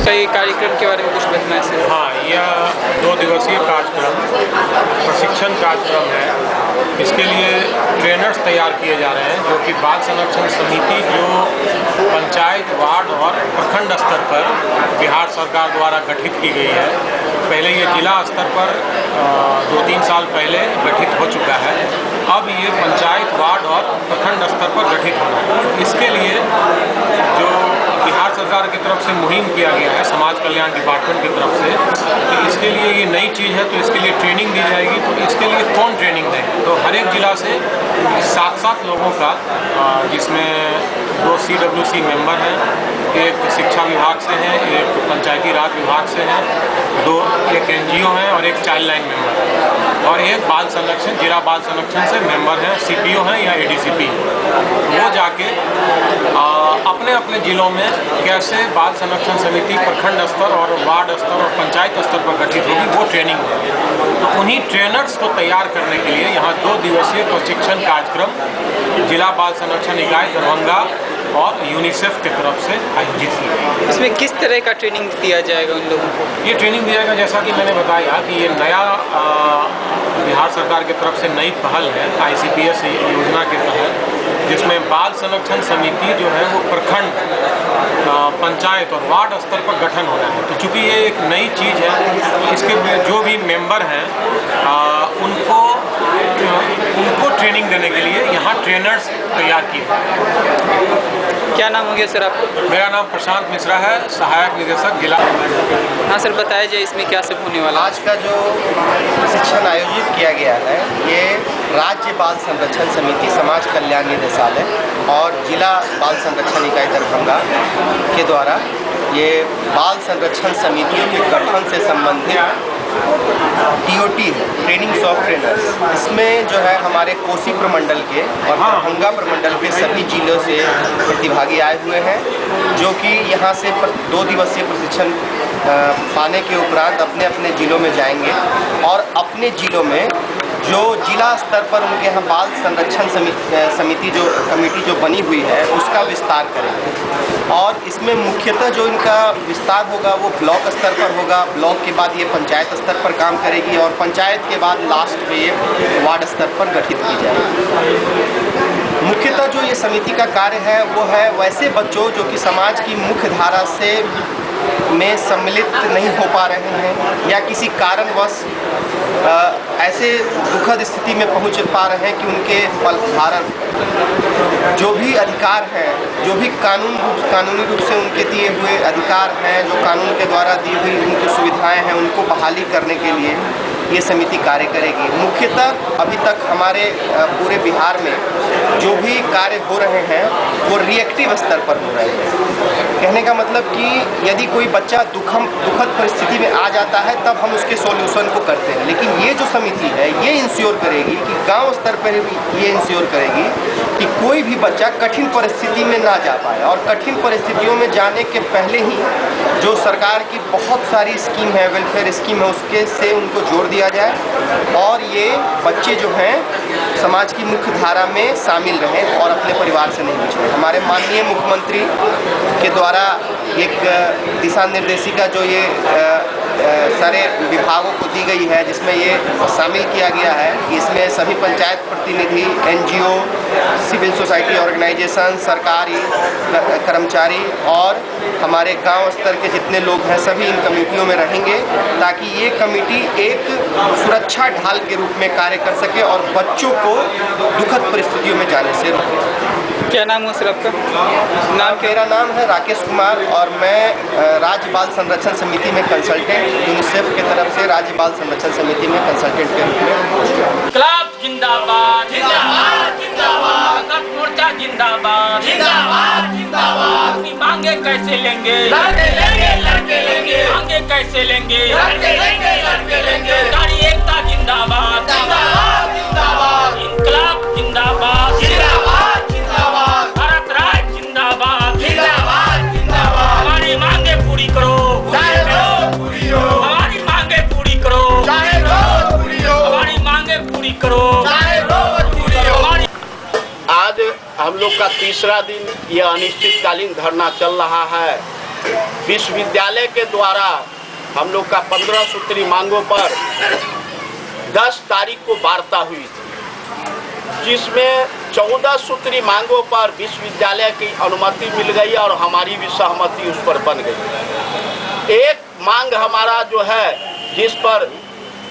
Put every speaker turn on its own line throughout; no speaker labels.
कई कार्यक्रम के बारे में कुछ बताना है सर?
हाँ, यह 2 दिवसीय कार्यक्रम प्रशिक्षण कार्यक्रम है। इसके लिए ट्रेनर्स तैयार किए जा रहे हैं, जो कि बाल संरक्षण समिति जो पंचायत, वार्ड और प्रखंड स्तर पर बिहार सरकार द्वारा गठित की गई है। पहले ये जिला स्तर पर 2-3 साल पहले गठित हो चुका है। अब ये पंचायत, वार्ड और प्रखंड स्तर पर गठित होना है। इसके लिए जो बिहार सरकार की तरफ से मुहिम किया गया है, समाज कल्याण डिपार्टमेंट की तरफ से, तो इसके लिए ये नई चीज़ है, तो इसके लिए ट्रेनिंग दी जाएगी। तो इसके लिए कौन ट्रेनिंग दें? तो हर एक जिला से 7-7 लोगों का, जिसमें 2 CWC मेंबर हैं, एक शिक्षा विभाग से हैं, एक पंचायती राज विभाग से हैं, एक NGO हैं और एक चाइल्ड लाइन मेंबर, और एक बाल संरक्षण, जिला बाल संरक्षण से मेंबर हैं, CPO हैं या ADCP। वो जाके अपने अपने ज़िलों में कैसे बाल संरक्षण समिति प्रखंड स्तर और वार्ड स्तर और पंचायत स्तर पर गठित होगी, वो ट्रेनिंग होगी। तो उन्हीं ट्रेनर्स को तैयार करने के लिए यहाँ 2 दिवसीय प्रशिक्षण कार्यक्रम जिला बाल संरक्षण इकाई दरभंगा और यूनिसेफ की तरफ से आयोजित की गई।
इसमें किस तरह का ट्रेनिंग दिया जाएगा उन लोगों को?
ये ट्रेनिंग दिया जाएगा, जैसा कि मैंने बताया कि ये नया बिहार सरकार की तरफ से नई पहल है ICPS योजना के तहत, जिसमें बाल संरक्षण समिति जो है वो प्रखंड, पंचायत और वार्ड स्तर पर गठन होना है। तो चूँकि ये एक नई चीज़ है, इसके जो भी मेंबर हैं उनको ट्रेनिंग देने के लिए यहाँ ट्रेनर्स तैयार किए।
क्या नाम हो गया सर आपका?
मेरा नाम प्रशांत मिश्रा है, सहायक निदेशक जिला।
हाँ सर, बताया जाए इसमें क्या सब होने वाला?
आज का जो प्रशिक्षण आयोजित किया गया है, ये राज्य बाल संरक्षण समिति समाज कल्याण निदेशालय और जिला बाल संरक्षण इकाई दरभंगा के द्वारा ये बाल संरक्षण समितियों के गठन से संबंधित TOT है, ट्रेनिंग ऑफ ट्रेनर्स। इसमें जो है हमारे कोसी प्रमंडल के और दरभंगा प्रमंडल के सभी जिलों से प्रतिभागी आए हुए हैं, जो कि यहाँ से 2 दिवसीय प्रशिक्षण पाने के उपरांत अपने अपने जिलों में जाएंगे और अपने जिलों में जो जिला स्तर पर उनके यहाँ बाल संरक्षण समिति जो कमेटी जो बनी हुई है उसका विस्तार करेंगे। और इसमें मुख्यतः जो इनका विस्तार होगा वो ब्लॉक स्तर पर होगा, ब्लॉक के बाद ये पंचायत स्तर पर काम करेगी और पंचायत के बाद लास्ट पे ये वार्ड स्तर पर गठित की जाएगी। मुख्यतः जो ये समिति का कार्य है वो है वैसे बच्चों जो कि समाज की मुख्य धारा से में सम्मिलित नहीं हो पा रहे हैं या किसी कारणवश ऐसे दुखद स्थिति में पहुंच पा रहे हैं कि उनके धारण जो भी अधिकार हैं, जो भी कानूनी रूप से उनके दिए हुए अधिकार हैं, जो कानून के द्वारा दी हुई उनकी सुविधाएं हैं, उनको बहाली करने के लिए ये समिति कार्य करेगी। मुख्यतः अभी तक हमारे पूरे बिहार में जो भी कार्य हो रहे हैं वो रिएक्टिव स्तर पर हो रहे हैं। कहने का मतलब कि यदि कोई बच्चा दुखद परिस्थिति में आ जाता है तब हम उसके सॉल्यूशन को करते हैं, लेकिन ये जो समिति है ये इंश्योर करेगी कि गांव स्तर पर भी ये इंश्योर करेगी कि कोई भी बच्चा कठिन परिस्थिति में ना जा पाए और कठिन परिस्थितियों में जाने के पहले ही जो सरकार की बहुत सारी स्कीम है, वेलफेयर स्कीम है, उसके से उनको जोड़ दिया जाए और ये बच्चे जो हैं समाज की मुख्य धारा में शामिल रहें और अपने परिवार से नहीं बिछड़ें। हमारे माननीय मुख्यमंत्री के द्वारा एक दिशा निर्देशिका जो ये सारे विभागों को दी गई है, जिसमें ये शामिल किया गया है कि इसमें सभी पंचायत प्रतिनिधि, NGO, सिविल सोसाइटी ऑर्गेनाइजेशन, सरकारी कर्मचारी और हमारे गांव स्तर के जितने लोग हैं सभी इन कमेटियों में रहेंगे, ताकि ये कमेटी एक सुरक्षा ढाल के रूप में कार्य कर सके और बच्चों को दुखद परिस्थितियों में जाने से रोके।
क्या नाम हो सर आपका?
मेरा नाम है राकेश कुमार और मैं राज्य बाल संरक्षण समिति में कंसल्टेंट, यूनिसेफ की तरफ से राज्य बाल संरक्षण समिति में कंसल्टेंट के रूप में।
इंकलाब जिंदाबाद जिंदाबाद जिंदाबाद, मोर्चा जिंदाबाद जिंदाबाद जिंदाबाद। अपनी मांगे कैसे लेंगे? लड़के लेंगे, लड़के लेंगे। मांगे कैसे लेंगे? लड़के लेंगे, लड़के लेंगे। नारी एकता जिंदाबाद जिंदाबाद जिंदाबाद। इंकलाब जिंदाबाद जिंदाबाद जिंदाबाद। भारत राज
लोग का तीसरा दिन ये अनिश्चितकालीन धरना चल रहा है। विश्वविद्यालय के द्वारा हम लोग का 15 सूत्री मांगों पर 10 तारीख को वार्ता हुई थी, जिसमें 14 सूत्री मांगों पर विश्वविद्यालय की अनुमति मिल गई और हमारी भी सहमति उस पर बन गई। एक मांग हमारा जो है, जिस पर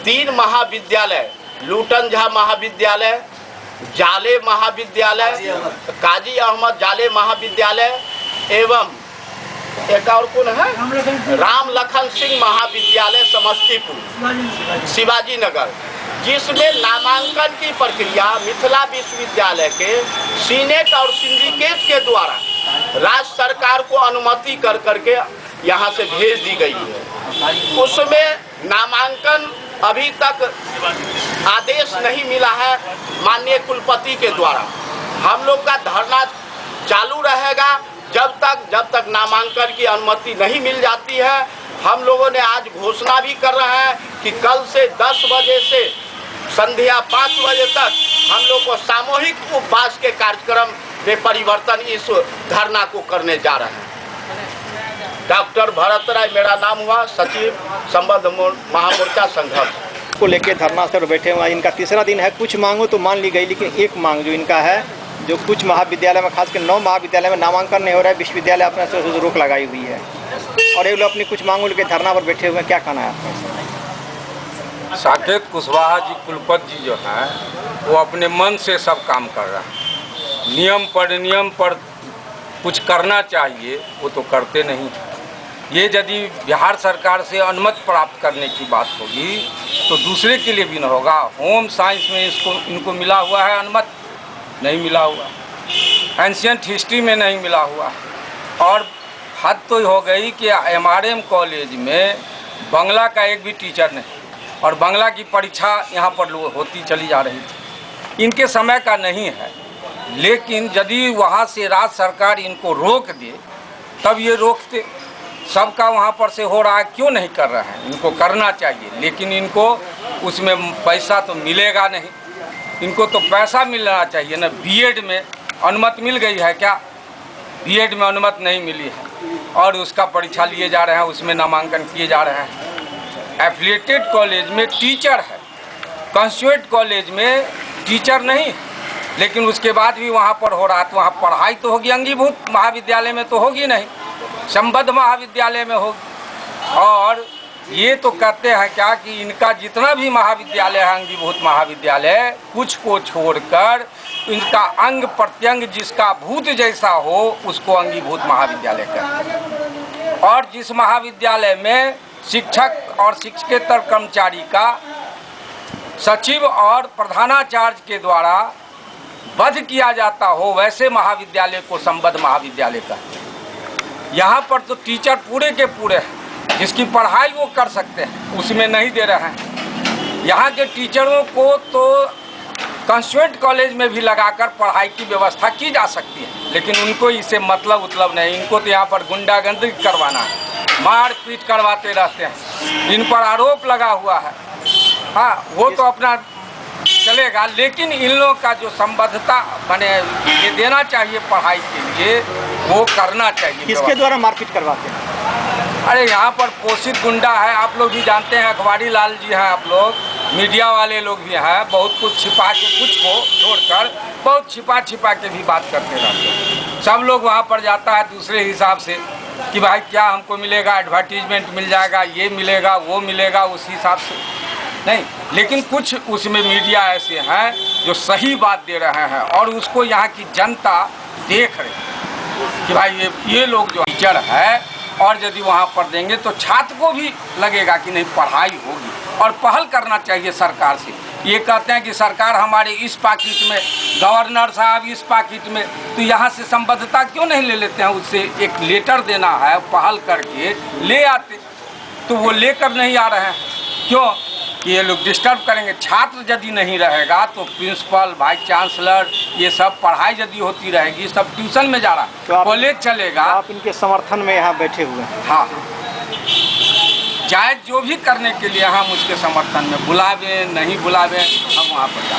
3 महाविद्यालय, लूटन झा महाविद्यालय, जाले महाविद्यालय, काजी अहमद जाले महाविद्यालय एवं एक और कौन है, राम लखन सिंह महाविद्यालय समस्तीपुर शिवाजी नगर, जिसमें नामांकन की प्रक्रिया मिथिला विश्वविद्यालय के सीनेट और सिंडिकेट के द्वारा राज्य सरकार को अनुमति कर करके यहाँ से भेज दी गई है। उसमें नामांकन अभी तक आदेश नहीं मिला है माननीय कुलपति के द्वारा। हम लोग का धरना चालू रहेगा जब तक नामांकन की अनुमति नहीं मिल जाती है। हम लोगों ने आज घोषणा भी कर रहे हैं कि कल से 10 बजे से संध्या 5 बजे तक हम लोग को सामूहिक उपवास के कार्यक्रम में परिवर्तन इस धरना को करने जा रहे हैं। डॉक्टर भरत राय मेरा नाम हुआ, सचिव संबद्ध महामोर्चा संघर्ष
को लेकर धरना पर बैठे हुए हैं। इनका तीसरा दिन है। कुछ मांगों तो मान ली गई, लेकिन एक मांग जो इनका है, जो कुछ महाविद्यालय में खासकर 9 महाविद्यालय में नामांकन नहीं हो रहा है, विश्वविद्यालय अपने से रोक लगाई हुई है और ये लोग अपनी कुछ मांगों लेकर धरना पर बैठे हुए हैं। क्या कहना है आपका?
साकेत कुशवाहा जी कुलपति जी जो हैं वो अपने मन से सब काम कर रहे हैं। नियम पर कुछ करना चाहिए वो तो करते नहीं। ये यदि बिहार सरकार से अनुमति प्राप्त करने की बात होगी तो दूसरे के लिए भी न होगा। होम साइंस में इनको मिला हुआ है अनुमति, नहीं मिला हुआ। एंशियंट हिस्ट्री में नहीं मिला हुआ। और हद तो हो गई कि MRM कॉलेज में बांग्ला का एक भी टीचर नहीं और बांग्ला की परीक्षा यहाँ पर होती चली जा रही थी। इनके समय का नहीं है, लेकिन यदि वहाँ से राज्य सरकार इनको रोक दे तब ये रोकते। सबका वहाँ पर से हो रहा है, क्यों नहीं कर रहे हैं? इनको करना चाहिए, लेकिन इनको उसमें पैसा तो मिलेगा नहीं। इनको तो पैसा मिलना चाहिए ना। बीएड में अनुमति मिल गई है क्या? बीएड में अनुमति नहीं मिली है और उसका परीक्षा लिए जा रहे हैं, उसमें नामांकन किए जा रहे हैं। एफिलिएटेड कॉलेज में टीचर है, कंस्टिट्यूएंट कॉलेज में टीचर नहीं है, लेकिन उसके बाद भी वहाँ पर हो रहा है। तो वहाँ पढ़ाई तो होगी, अंगीभूत महाविद्यालय में तो होगी नहीं, संबद्ध महाविद्यालय में होगी। और ये तो कहते हैं क्या कि इनका जितना भी महाविद्यालय है, अंगीभूत महाविद्यालय, कुछ को छोड़कर इनका अंग प्रत्यंग जिसका भूत जैसा हो उसको अंगीभूत महाविद्यालय कहते हैं। और जिस महाविद्यालय में शिक्षक और शिक्षकेतर कर्मचारी का सचिव और प्रधानाचार्य के द्वारा वध किया जाता हो, वैसे महाविद्यालय को संबद्ध महाविद्यालय कहते हैं। यहाँ पर तो टीचर पूरे के पूरे हैं, जिसकी पढ़ाई वो कर सकते हैं, उसमें नहीं दे रहे हैं। यहाँ के टीचरों को तो कंस्टिट्यूएंट कॉलेज में भी लगाकर पढ़ाई की व्यवस्था की जा सकती है, लेकिन उनको इससे मतलब नहीं। इनको तो यहाँ पर गुंडागर्दी करवाना है, मारपीट करवाते रहते हैं, इन पर आरोप लगा हुआ है। हाँ, वो तो अपना चलेगा, लेकिन इन लोगों का जो संबद्धता बने ये देना चाहिए पढ़ाई के लिए, वो करना चाहिए।
किसके द्वारा मारपीट करवाते हैं?
अरे यहाँ पर पोषित गुंडा है, आप लोग भी जानते हैं, अखबारी लाल जी हैं, आप लोग मीडिया वाले लोग भी हैं। बहुत कुछ छिपा के, कुछ को छोड़कर बहुत छिपा के भी बात करते रहते हैं। सब लोग वहाँ पर जाता है दूसरे हिसाब से कि भाई क्या हमको मिलेगा, एडवर्टीजमेंट मिल जाएगा, ये मिलेगा, वो मिलेगा, उस हिसाब से नहीं। लेकिन कुछ उसमें मीडिया ऐसे हैं जो सही बात दे रहे हैं और उसको यहाँ की जनता देख रही है कि भाई ये लोग जो टीचर है, और यदि वहाँ पर देंगे तो छात्र को भी लगेगा कि नहीं पढ़ाई होगी। और पहल करना चाहिए सरकार से। ये कहते हैं कि सरकार हमारे इस पाकिट में, गवर्नर साहब इस पाकिट में, तो यहाँ से संबद्धता क्यों नहीं ले लेते हैं? उससे एक लेटर देना है, पहल करके ले आते, तो वो लेकर नहीं आ रहे हैं। क्यों? ये लोग डिस्टर्ब करेंगे। छात्र यदि नहीं रहेगा तो प्रिंसिपल, वाइस चांसलर, ये सब पढ़ाई यदि होती रहेगी, सब ट्यूशन में जा रहा है, तो कॉलेज चलेगा।
आप इनके समर्थन में यहाँ बैठे हुए हैं?
हाँ, जायज जो भी करने के लिए हम उसके समर्थन में, बुलावें नहीं बुलावें, हम वहाँ पर जाते हैं।